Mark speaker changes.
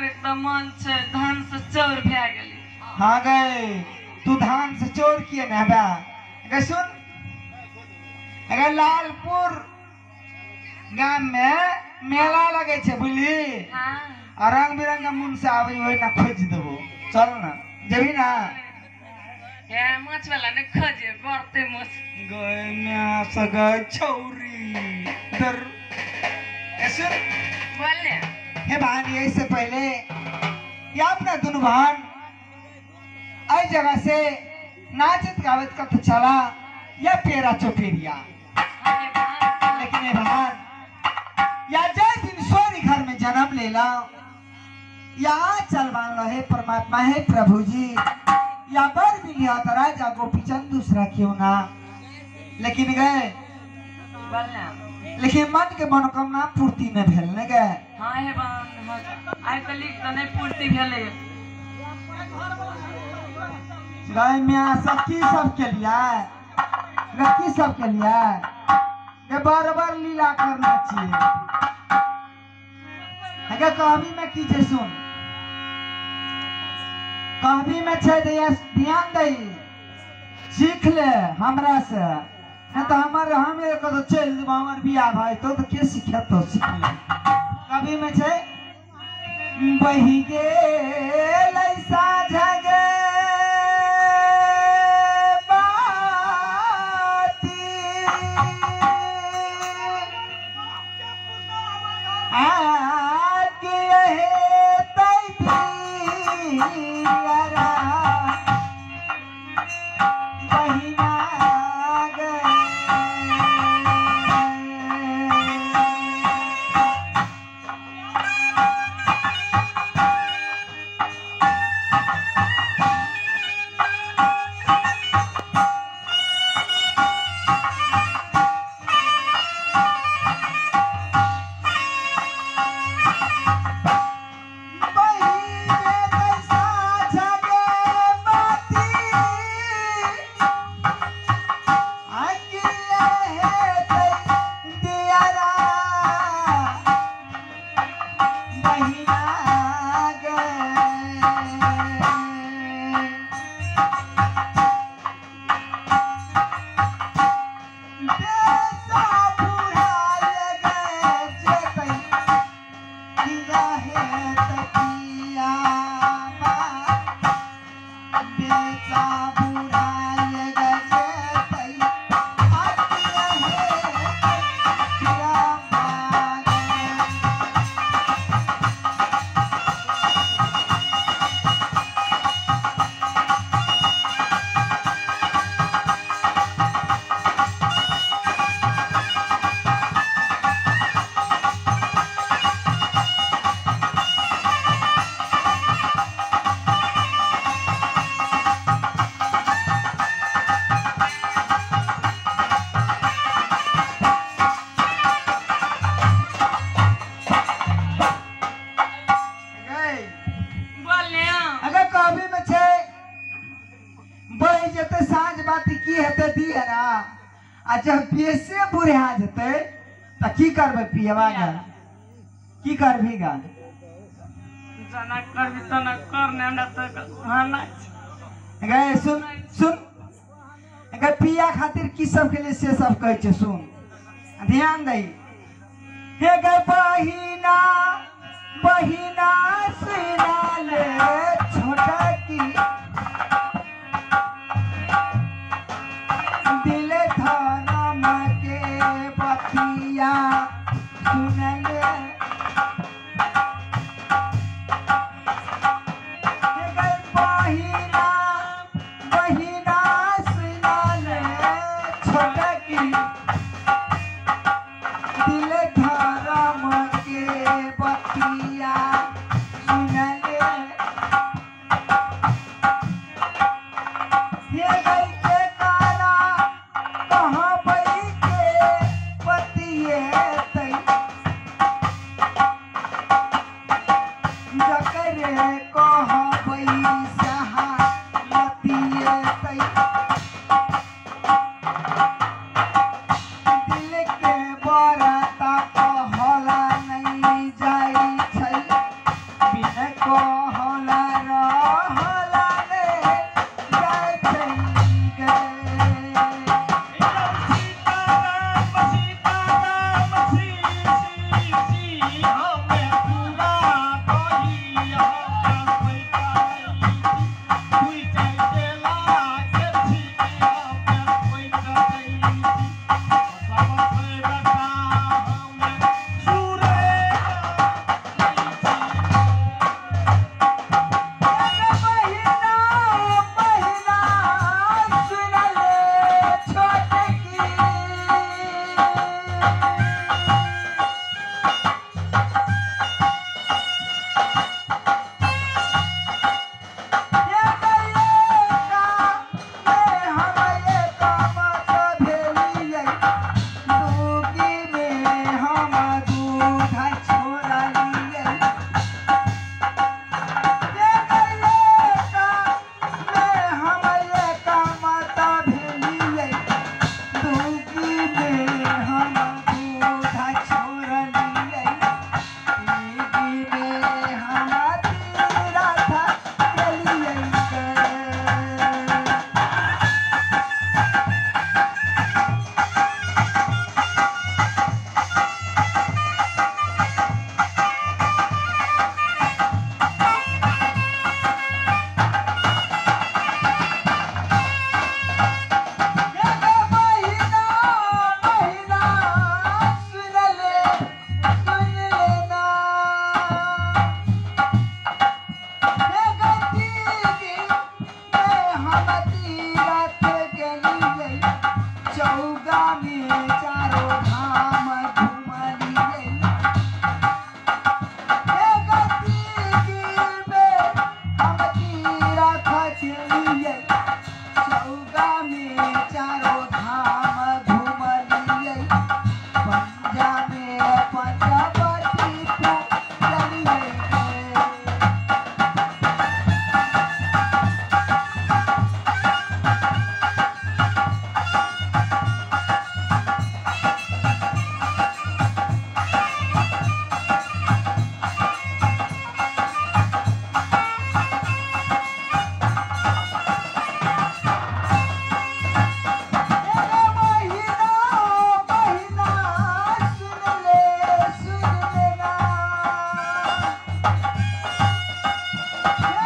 Speaker 1: एकदम मन छे धान से चोर भे गेली।
Speaker 2: हाँ गए तू धान से चोर किए ना बा अगर सुन अगर लालपुर गांव में मेला लगे छे बुझली
Speaker 1: हाँ
Speaker 2: और रंग बिरंग का मुन से आवे वही ना खोज देबो चल ना जबी ना
Speaker 1: यार माछ वाला ने खोजे करते मछ
Speaker 2: गए मैं सगा छौरी दर ऐसे
Speaker 1: बोले
Speaker 2: हे बहन यही से पहले या अपना दोनों बहन आई जगह से नाचत गावत का तो चला या पेरा चोपेरिया लेकिन हे बहन या जय दिन सोरी घर में जन्म ले ला या चल मान लो हे परमात्मा हे प्रभु जी या बर मिलिया तो राजा गोपीचंद दूसरा क्यों ना लेकिन गए
Speaker 1: बोले
Speaker 2: लेकिन मन के मनोकामना पूर्ति न भेल न गए
Speaker 1: हाँ हे बान आई कली तो नहीं पूर्ति भेले
Speaker 2: गाय में सब की सब के लिए की सब के लिए ये बार बार लीला करना चाहिए अगर कहावी में कीजिए सुन कहावी में छे ध्यान दे सीख ले हमरा से नहीं तो हमारे हमें को तो चल हमार बिया भाई तो के सीखे तो सीख ले कभी में छे बही गे लैसा जगे जब बेसे बुढ़ा जते त की करबे पियवा गा की करबी गा
Speaker 1: जना करबी त न करने हमरा त हाना
Speaker 2: गए सुन सुन अगर पिया खातिर की सब के लिए से सब कहै छे सुन ध्यान दे हे गे बहिना बहिना सुना ले छोटा की या